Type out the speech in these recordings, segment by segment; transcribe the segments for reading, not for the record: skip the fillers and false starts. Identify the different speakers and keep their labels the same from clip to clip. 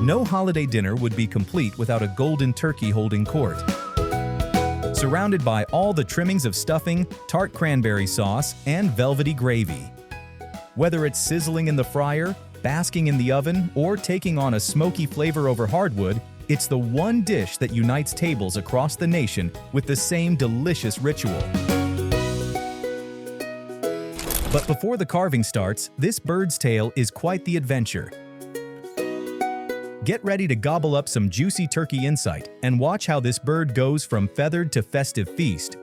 Speaker 1: No holiday dinner would be complete without a golden turkey holding court. Surrounded by all the trimmings of stuffing, tart cranberry sauce, and velvety gravy. Whether it's sizzling in the fryer, basking in the oven, or taking on a smoky flavor over hardwood, it's the one dish that unites tables across the nation with the same delicious ritual. But before the carving starts, this bird's tale is quite the adventure. Get ready to gobble up some juicy turkey insight and watch how this bird goes from feathered to festive feast.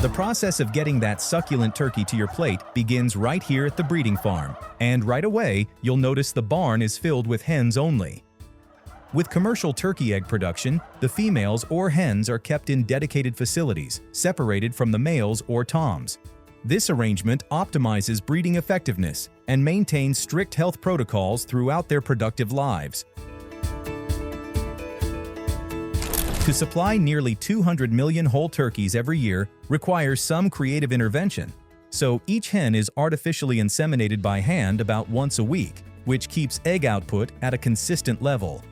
Speaker 1: The process of getting that succulent turkey to your plate begins right here at the breeding farm, and right away, you'll notice the barn is filled with hens only. With commercial turkey egg production, the females or hens are kept in dedicated facilities, separated from the males or toms. This arrangement optimizes breeding effectiveness and maintains strict health protocols throughout their productive lives. To supply nearly 200 million whole turkeys every year requires some creative intervention, so each hen is artificially inseminated by hand about once a week, which keeps egg output at a consistent level.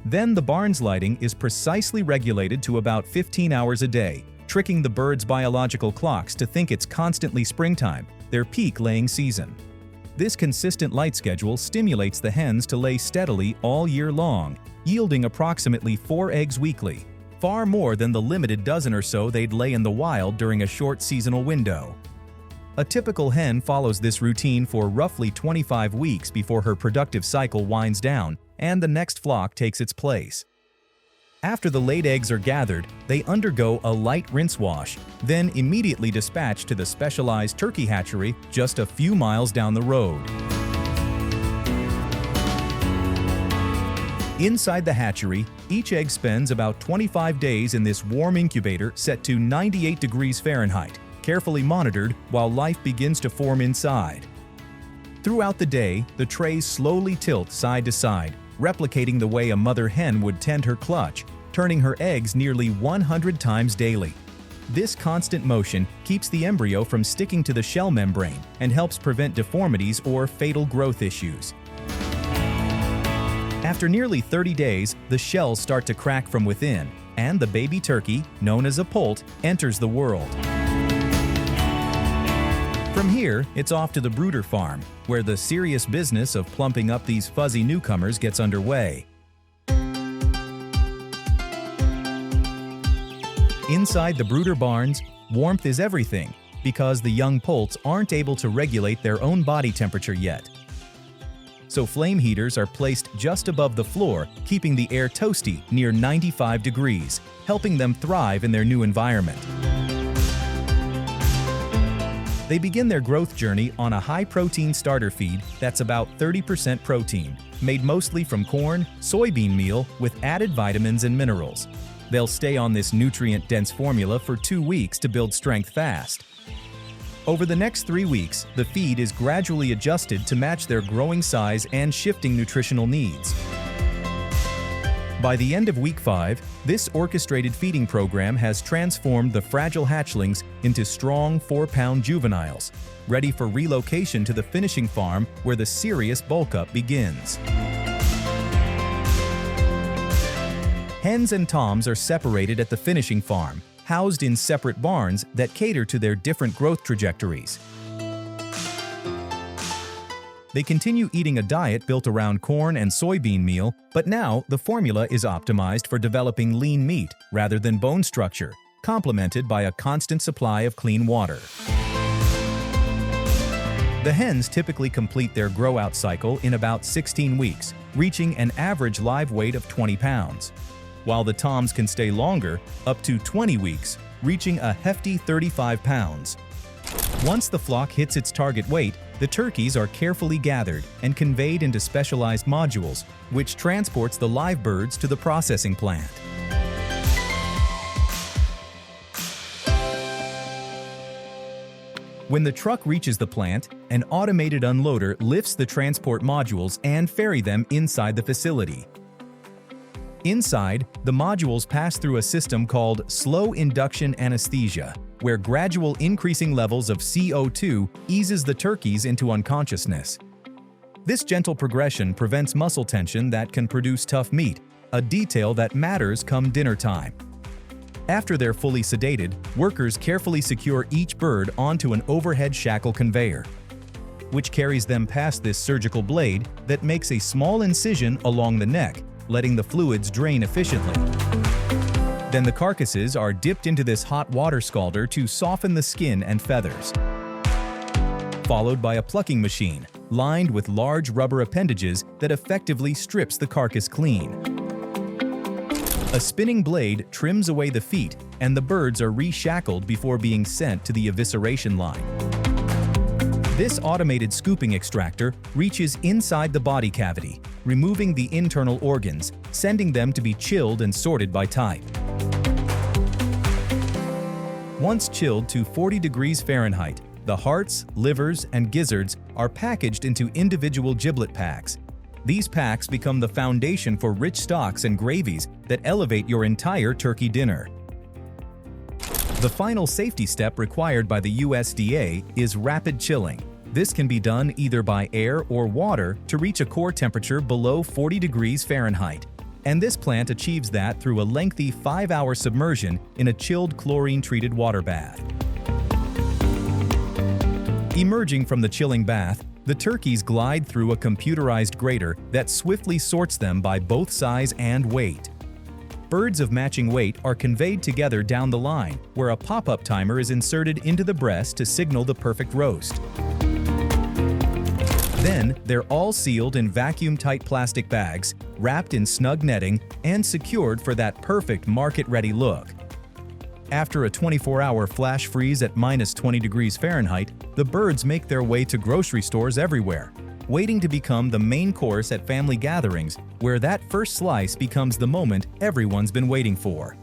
Speaker 1: Then the barn's lighting is precisely regulated to about 15 hours a day, tricking the birds' biological clocks to think it's constantly springtime, their peak laying season. This consistent light schedule stimulates the hens to lay steadily all year long, yielding approximately 4 eggs weekly, far more than the limited dozen or so they'd lay in the wild during a short seasonal window. A typical hen follows this routine for roughly 25 weeks before her productive cycle winds down and the next flock takes its place. After the laid eggs are gathered, they undergo a light rinse wash, then immediately dispatched to the specialized turkey hatchery just a few miles down the road. Inside the hatchery, each egg spends about 25 days in this warm incubator set to 98 degrees Fahrenheit, carefully monitored while life begins to form inside. Throughout the day, the trays slowly tilt side to side, replicating the way a mother hen would tend her clutch, turning her eggs nearly 100 times daily. This constant motion keeps the embryo from sticking to the shell membrane and helps prevent deformities or fatal growth issues. After nearly 30 days, the shells start to crack from within, and the baby turkey, known as a poult, enters the world. From here, it's off to the brooder farm, where the serious business of plumping up these fuzzy newcomers gets underway. Inside the brooder barns, warmth is everything, because the young poults aren't able to regulate their own body temperature yet. So flame heaters are placed just above the floor, keeping the air toasty near 95 degrees, helping them thrive in their new environment. They begin their growth journey on a high-protein starter feed that's about 30% protein, made mostly from corn, soybean meal with added vitamins and minerals. They'll stay on this nutrient-dense formula for 2 weeks to build strength fast. Over the next 3 weeks, the feed is gradually adjusted to match their growing size and shifting nutritional needs. By the end of week 5, this orchestrated feeding program has transformed the fragile hatchlings into strong 4-pound juveniles, ready for relocation to the finishing farm where the serious bulk-up begins. Hens and toms are separated at the finishing farm, housed in separate barns that cater to their different growth trajectories. They continue eating a diet built around corn and soybean meal, but now the formula is optimized for developing lean meat rather than bone structure, complemented by a constant supply of clean water. The hens typically complete their grow-out cycle in about 16 weeks, reaching an average live weight of 20 pounds, while the toms can stay longer, up to 20 weeks, reaching a hefty 35 pounds. Once the flock hits its target weight, the turkeys are carefully gathered and conveyed into specialized modules, which transports the live birds to the processing plant. When the truck reaches the plant, an automated unloader lifts the transport modules and ferry them inside the facility. Inside, the modules pass through a system called slow induction anesthesia, where gradual increasing levels of CO2 eases the turkeys into unconsciousness. This gentle progression prevents muscle tension that can produce tough meat, a detail that matters come dinner time. After they're fully sedated, workers carefully secure each bird onto an overhead shackle conveyor, which carries them past this surgical blade that makes a small incision along the neck, letting the fluids drain efficiently. Then the carcasses are dipped into this hot water scalder to soften the skin and feathers, followed by a plucking machine lined with large rubber appendages that effectively strips the carcass clean. A spinning blade trims away the feet, and the birds are reshackled before being sent to the evisceration line. This automated scooping extractor reaches inside the body cavity, removing the internal organs, sending them to be chilled and sorted by type. Once chilled to 40 degrees Fahrenheit, the hearts, livers, and gizzards are packaged into individual giblet packs. These packs become the foundation for rich stocks and gravies that elevate your entire turkey dinner. The final safety step required by the USDA is rapid chilling. This can be done either by air or water to reach a core temperature below 40 degrees Fahrenheit. And this plant achieves that through a lengthy 5-hour submersion in a chilled chlorine-treated water bath. Emerging from the chilling bath, the turkeys glide through a computerized grater that swiftly sorts them by both size and weight. Birds of matching weight are conveyed together down the line, where a pop-up timer is inserted into the breast to signal the perfect roast. Then, they're all sealed in vacuum-tight plastic bags, wrapped in snug netting, and secured for that perfect market-ready look. After a 24-hour flash freeze at -20 degrees Fahrenheit, the birds make their way to grocery stores everywhere, waiting to become the main course at family gatherings, where that first slice becomes the moment everyone's been waiting for.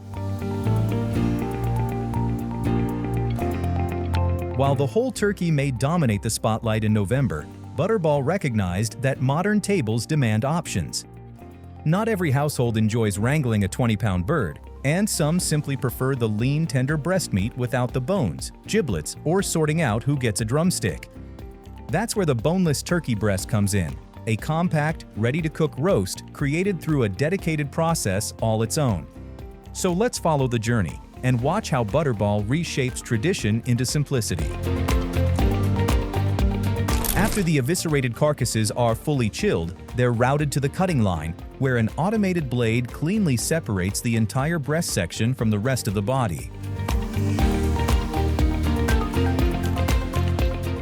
Speaker 1: While the whole turkey may dominate the spotlight in November, Butterball recognized that modern tables demand options. Not every household enjoys wrangling a 20-pound bird, and some simply prefer the lean, tender breast meat without the bones, giblets, or sorting out who gets a drumstick. That's where the boneless turkey breast comes in, a compact, ready-to-cook roast created through a dedicated process all its own. So let's follow the journey and watch how Butterball reshapes tradition into simplicity. After the eviscerated carcasses are fully chilled, they're routed to the cutting line, where an automated blade cleanly separates the entire breast section from the rest of the body.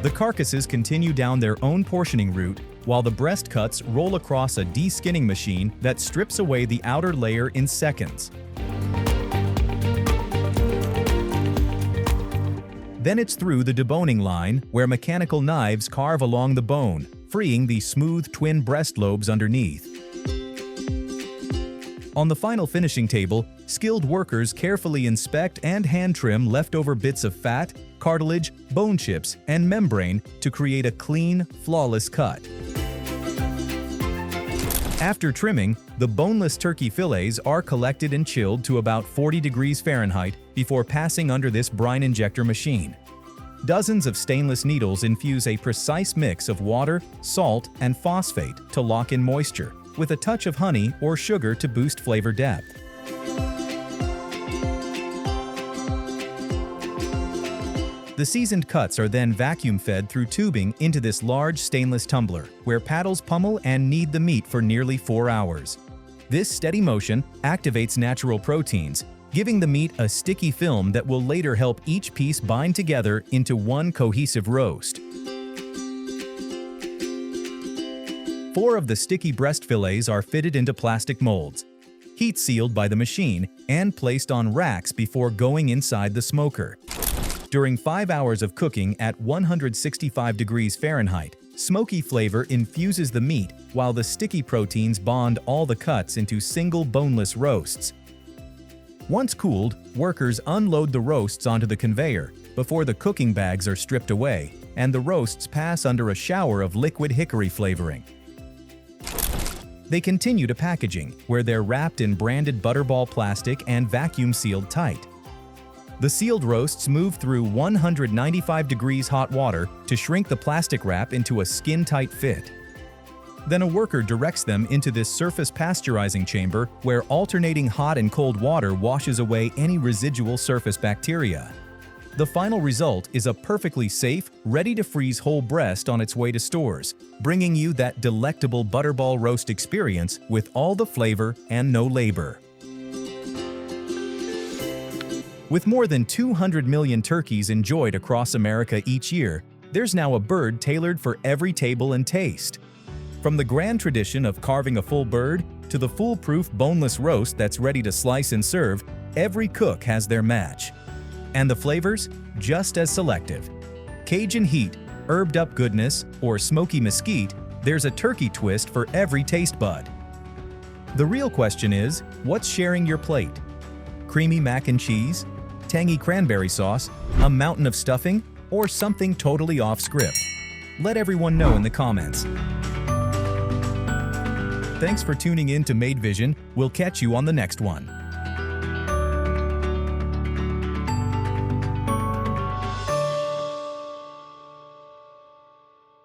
Speaker 1: The carcasses continue down their own portioning route, while the breast cuts roll across a de-skinning machine that strips away the outer layer in seconds. Then it's through the deboning line, where mechanical knives carve along the bone, freeing the smooth twin breast lobes underneath. On the final finishing table, skilled workers carefully inspect and hand-trim leftover bits of fat, cartilage, bone chips, and membrane to create a clean, flawless cut. After trimming, the boneless turkey fillets are collected and chilled to about 40 degrees Fahrenheit before passing under this brine injector machine. Dozens of stainless needles infuse a precise mix of water, salt, and phosphate to lock in moisture, with a touch of honey or sugar to boost flavor depth. The seasoned cuts are then vacuum-fed through tubing into this large stainless tumbler, where paddles pummel and knead the meat for nearly 4 hours. This steady motion activates natural proteins, giving the meat a sticky film that will later help each piece bind together into one cohesive roast. 4 of the sticky breast fillets are fitted into plastic molds, heat-sealed by the machine, and placed on racks before going inside the smoker. During 5 hours of cooking at 165 degrees Fahrenheit, smoky flavor infuses the meat while the sticky proteins bond all the cuts into single boneless roasts. Once cooled, workers unload the roasts onto the conveyor before the cooking bags are stripped away, and the roasts pass under a shower of liquid hickory flavoring. They continue to packaging, where they're wrapped in branded Butterball plastic and vacuum-sealed tight. The sealed roasts move through 195 degrees hot water to shrink the plastic wrap into a skin-tight fit. Then a worker directs them into this surface pasteurizing chamber where alternating hot and cold water washes away any residual surface bacteria. The final result is a perfectly safe, ready-to-freeze whole breast on its way to stores, bringing you that delectable Butterball roast experience with all the flavor and no labor. With more than 200 million turkeys enjoyed across America each year, there's now a bird tailored for every table and taste. From the grand tradition of carving a full bird to the foolproof boneless roast that's ready to slice and serve, every cook has their match. And the flavors? Just as selective. Cajun heat, herbed-up goodness, or smoky mesquite, there's a turkey twist for every taste bud. The real question is, what's sharing your plate? Creamy mac and cheese? Tangy cranberry sauce? A mountain of stuffing? Or something totally off script? Let everyone know in the comments. Thanks for tuning in to Made Vision. We'll catch you on the next one.